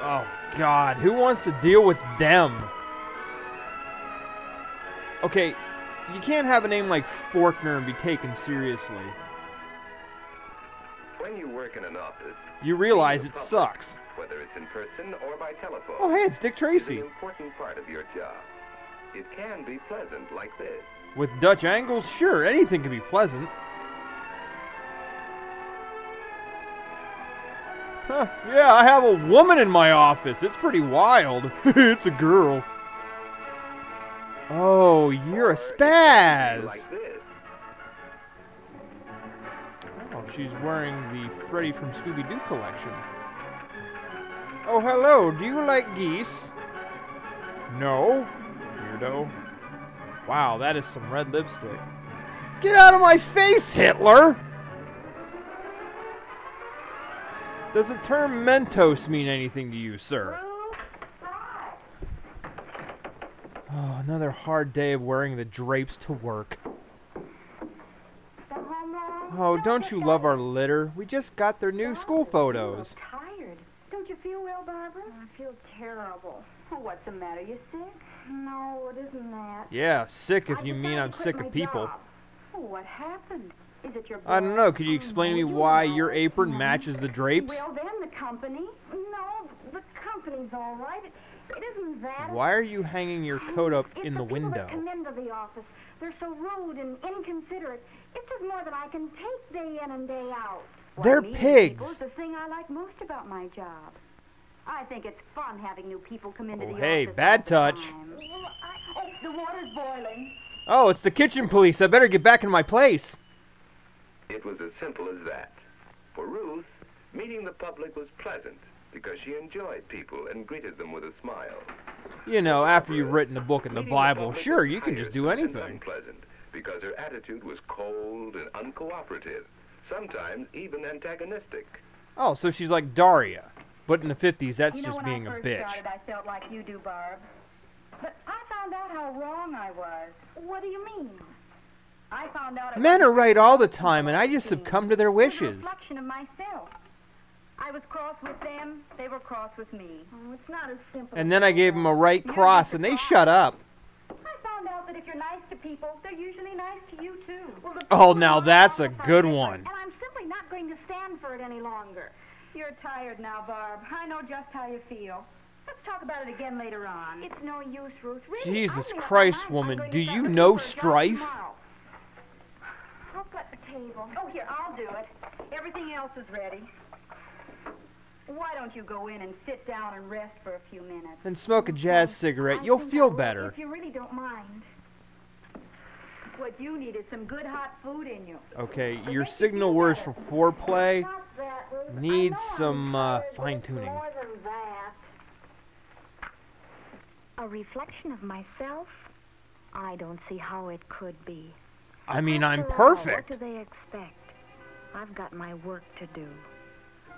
Oh, God. Who wants to deal with them? Okay, you can't have a name like Forkner and be taken seriously. When you work in an office, you realize it sucks. Whether it's in person or by telephone. Oh, hey, it's Dick Tracy. It's an important part of your job. It can be pleasant like this. With Dutch angles, sure, anything can be pleasant. Huh, yeah, I have a woman in my office. It's pretty wild. It's a girl. Oh, you're a spaz. Like this. Oh, she's wearing the Freddy from Scooby-Doo collection. Oh, hello. Do you like geese? No. Weirdo. Wow, that is some red lipstick. Get out of my face, Hitler! Does the term Mentos mean anything to you, sir? Oh, another hard day of wearing the drapes to work. Oh, don't you love our litter? We just got their new school photos. I'm tired. Don't you feel well, Barbara? I feel terrible. Oh, what's the matter? You sick? No, it isn't that. Yeah, sick if you mean I'm sick of people. Oh, what happened? Is it your I don't know. Could you explain to me why your apron matches the drapes? Well, then the company. No, the company's all right. It isn't that. Why are you hanging your coat up in the window? It's the people that come into the office. They're so rude and inconsiderate. It's just more than I can take day in and day out. They're pigs. It's the thing I like most about my job. I think it's fun having new people come into the office. Hey, bad touch. Oh, the water's boiling. Oh, it's the kitchen police. I better get back in my place. It was as simple as that. For Ruth, meeting the public was pleasant because she enjoyed people and greeted them with a smile. You know, after you've written a book in the Bible, sure, you can just do anything. Unpleasant because her attitude was cold and uncooperative, sometimes even antagonistic. Oh, so she's like Daria. But in the 50s, that's just when being I a first bitch. Started, I felt like you do, Barb. But I found out how wrong I was. What do you mean? I found out Men are right all the time, and I just succumb to their wishes. A reflection of myself. I was cross with them, they were cross with me. Oh, it's not as simple. And then I gave them a right cross, and they shut up. I found out that if you're nice to people, they're usually nice to you, too. Well, oh, now that's a good one. And I'm simply not going to stand for it any longer. You're tired now, Barb. I know just how you feel. Let's talk about it again later on. It's no use, Ruth. Really, Jesus Christ, woman. Do you know strife? I'll cut the table. Oh, here, I'll do it. Everything else is ready. Why don't you go in and sit down and rest for a few minutes? And smoke a jazz cigarette. You'll feel better. If you really don't mind. What you need is some good hot food in you. Okay, your signal words for foreplay needs some fine-tuning. A reflection of myself? I don't see how it could be. I mean, I'm After all, perfect. What do they expect? I've got my work to do.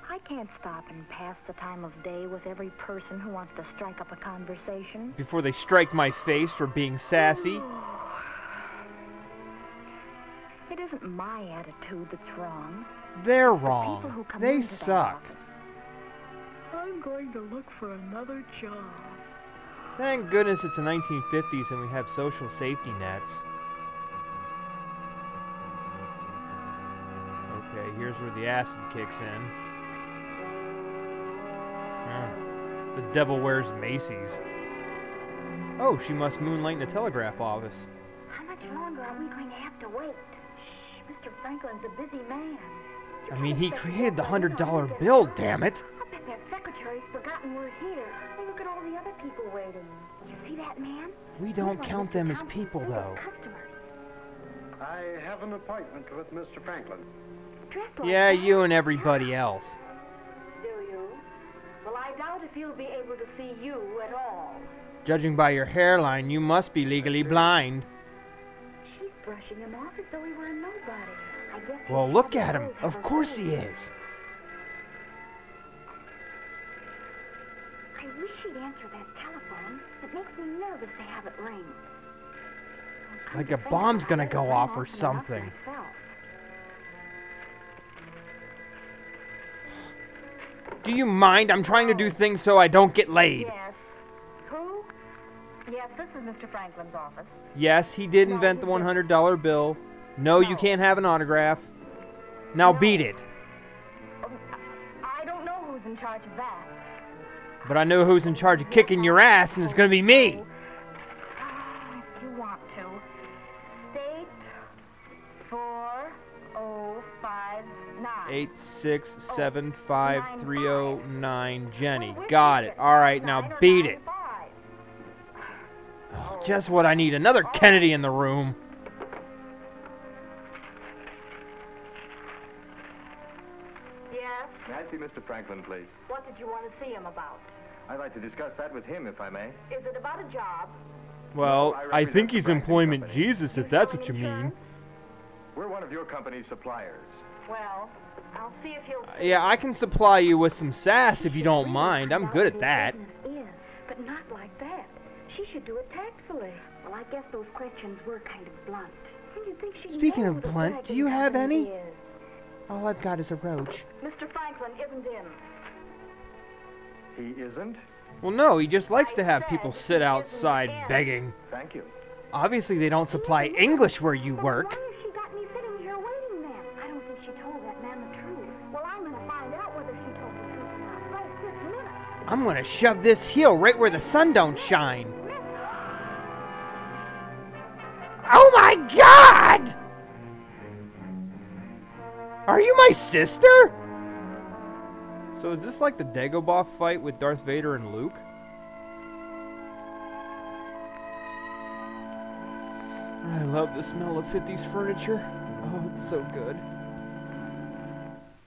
I can't stop and pass the time of day with every person who wants to strike up a conversation. Before they strike my face for being sassy. It isn't my attitude that's wrong. They're It's the wrong. people who come They into that suck. office. I'm going to look for another job. Thank goodness it's the 1950s and we have social safety nets. Okay, here's where the acid kicks in. The devil wears Macy's. Oh, she must moonlight in the telegraph office. How much longer are we going to have to wait? Shh, Mr. Franklin's a busy man. I mean, he created the $100 bill, damn it. I bet their secretary's forgotten we're here. Hey, look at all the other people waiting. You see that man? We don't count them as people, though. I have an appointment with Mr. Franklin. Yeah, you and everybody else. Do you? Well, I doubt if he'll be able to see you at all. Judging by your hairline, you must be legally blind. She's brushing him off as though he were a nobody. I guess. Well, look at him. Of course he is. I wish she'd answer that telephone. It makes me nervous to have it ring. Like a bomb's gonna go off or something. Do you mind? I'm trying to do things so I don't get laid. Yes. Who? Yes, this is Mr. Franklin's office. Yes, he did invent the $100 bill. No, you can't have an autograph. Now beat it. I don't know who's in charge of that. But I know who's in charge of kicking your ass, and it's gonna be me. If you want to. State 4059. 8675309 Jenny. Got it. All right, now beat it. Oh, just what I need. Another Kennedy in the room. Yes? May I see Mr. Franklin, please? What did you want to see him about? I'd like to discuss that with him, if I may. Is it about a job? Well, I think he's the Franklin employment Company. Jesus, if that's what you mean. We're one of your company's suppliers. Well, I'll see if he'll... Yeah, I can supply you with some sass if you don't mind. I'm good at that. Is, but not like that. She should do it tactfully. Well, I guess those questions were kind of blunt. You think she Speaking knows of what a blunt, drag do you in have company any? is. All I've got is a roach. Mr. Franklin isn't in. He isn't? Well, no, he just likes to have people sit outside begging. Thank you. Obviously, they don't supply English where you Well, work. why has she got me sitting here waiting then? I don't think she told that man the truth. Well, I'm going to find out whether she told the truth or not right this minute. I'm gonna shove this heel right where the sun don't shine. Oh my God! Are you my sister? So is this like the Dagobah fight with Darth Vader and Luke? I love the smell of 50s furniture. Oh, it's so good.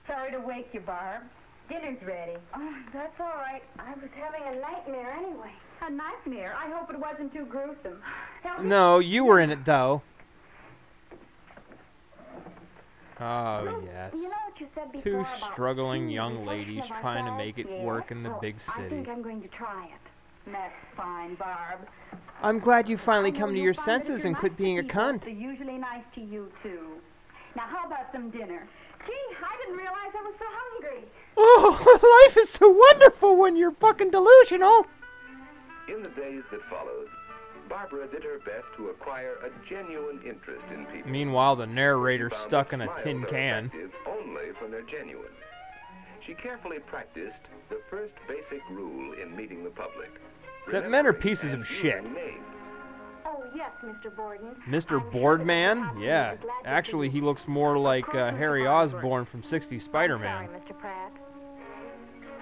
Sorry to wake you, Barb. Dinner's ready. Oh, that's all right. I was having a nightmare anyway. A nightmare? I hope it wasn't too gruesome. No, you were in it though. Oh, yes. You know what you said before Two about struggling being young reflection ladies of trying to ourselves? make it Yes. work in the big I city. think I'm going to try it. That's fine, Barb. I'm glad you finally I know come to you'll your find that if senses you're and nice quit to being a people, cunt. They're usually nice to you, too. Now, how about some dinner? Gee, I didn't realize I was so hungry. Oh, life is so wonderful when you're fucking delusional. In the days that followed, Barbara did her best to acquire a genuine interest in people. Meanwhile, the narrator's She found stuck that in a smiles tin are can. effective only when they're genuine. She carefully practiced the first basic rule in meeting the public. That men are Remembering pieces and of using shit. names. Oh, yes, Mr. Borden. Mr. I'm Boardman? sure that Yeah. I'll be glad to Actually, see he you. looks more like Of course, Mr. Harry Farnsworth. Osborn from 60s Spider-Man. Sorry, Mr. Pratt.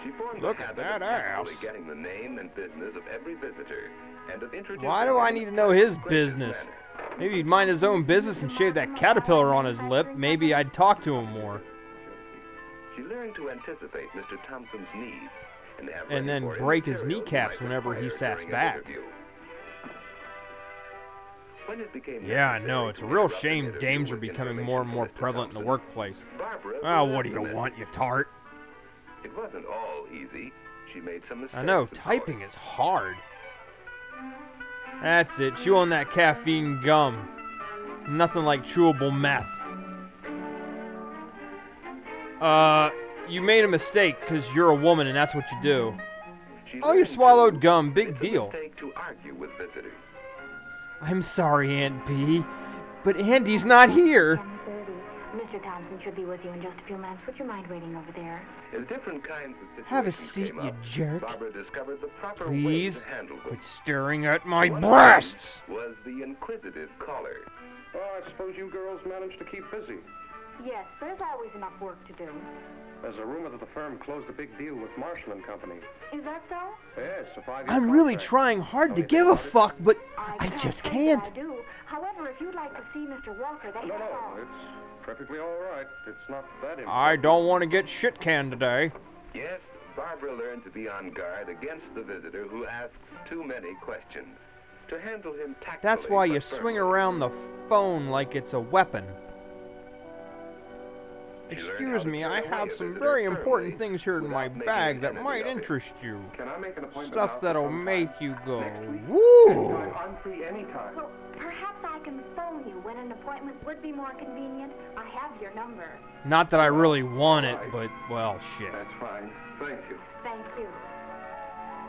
She formed Look a at habit that of carefully ass. getting the name and business of every visitor and of introducing Why do I them need to in know a his gracious business? manner. Maybe he'd mind his own business and shave that caterpillar on his lip. Maybe I'd talk to him more. She learned to anticipate Mr. Thompson's needs and have And ready then for him break his material kneecaps might whenever he require sass during an back. interview. When it became Yeah, I necessary know. It's a to real interrupt an shame interview dames are with becoming information more and more from Mr. prevalent in the Thompson, workplace. Barbara Oh, was what do you reprimanded. want, you tart? It wasn't all easy. She made some mistakes. I know, of typing course. is hard. That's it. Chew on that caffeine gum. Nothing like chewable meth. You made a mistake because you're a woman and that's what you do. She Oh, you learned swallowed to- gum. Big it's a deal. mistake to argue with visitors. I'm sorry, Aunt B, but Andy's not here. 10:30. Mr. Thompson should be with you in just a few minutes. Would you mind waiting over there? As different kinds of situations Have a seat, came you up, jerk. Barbara discovered the proper Please, way to handle them. quit staring at my One of breasts. them was the inquisitive caller. Oh, I suppose you girls managed to keep busy. Yes, there's always enough work to do. There's a rumor that the firm closed a big deal with Marshall and Company. Is that so? Yes, a 5-year I'm really contract. trying hard to Know give anything a about it? fuck, but I can't just say that can't. I do. However, if you'd like to see Mr. Walker, that's No, all. it's perfectly all right. It's not that important. I don't want to get shit canned today. Yes, Barbara learned to be on guard against the visitor who asks too many questions. To handle him tactfully. That's why you but swing firmly. around the phone like it's a weapon. She learned how Excuse to me, turn I away have a some visitor very firmly important things here in my without making bag an that enemy might of it. interest you. Can I make an appointment Stuff now for that'll sometime? make you go, Next week? woo! Anytime. I'm free anytime. Well, perhaps I can phone you when an appointment would be more convenient. I have your number. Not that I really want it, but, well, shit. That's fine. Thank you. Thank you.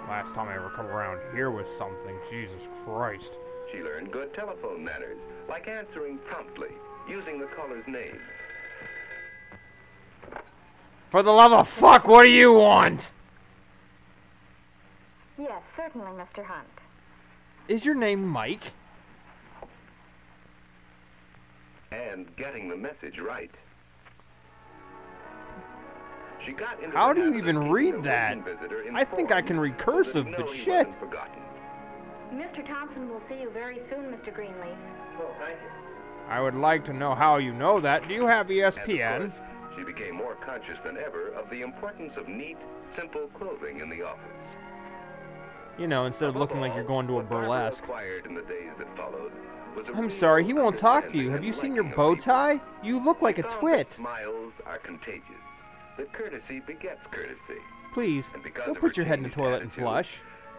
Last time I ever come around here with something, Jesus Christ. She learned good telephone manners, like answering promptly, using the caller's name. For the love of fuck, what do you want? Yes, certainly, Mr. Hunt. Is your name Mike? And getting the message right. She got into How the do you habit of even keeping read the that? waiting visitor I think I can informed read so that cursive, he but know he shit. wasn't forgotten. Mr. Thompson will see you very soon, Mr. Greenleaf. Well, thank you. I would like to know how you know that. Do you have And ESPN? of course, she became more conscious than ever of the importance of neat, simple clothing in the office. You know, instead of looking like you're going to a What Barbara burlesque. acquired in the days that followed was a I'm real sorry, he won't talk to you. understanding Have you and seen your liking of bow people. tie? You look like a Found that twit. Smiles are contagious. That courtesy begets courtesy. Please, And because go of put her your head in the changed toilet and attitude, flush.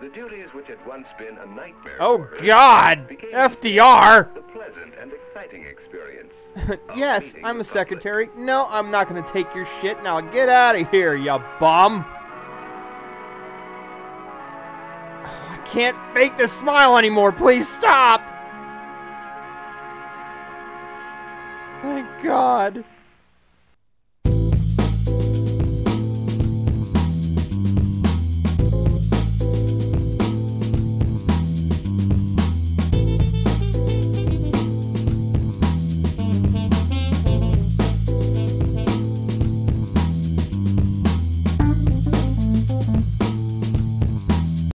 The duties which had once been a nightmare Oh, for her God! became FDR! the pleasant and exciting experience. Yes, meeting I'm the a secretary. No, I'm not gonna take your shit. Now get out of here, you bum! I can't fake the smile anymore. Please stop! Thank God.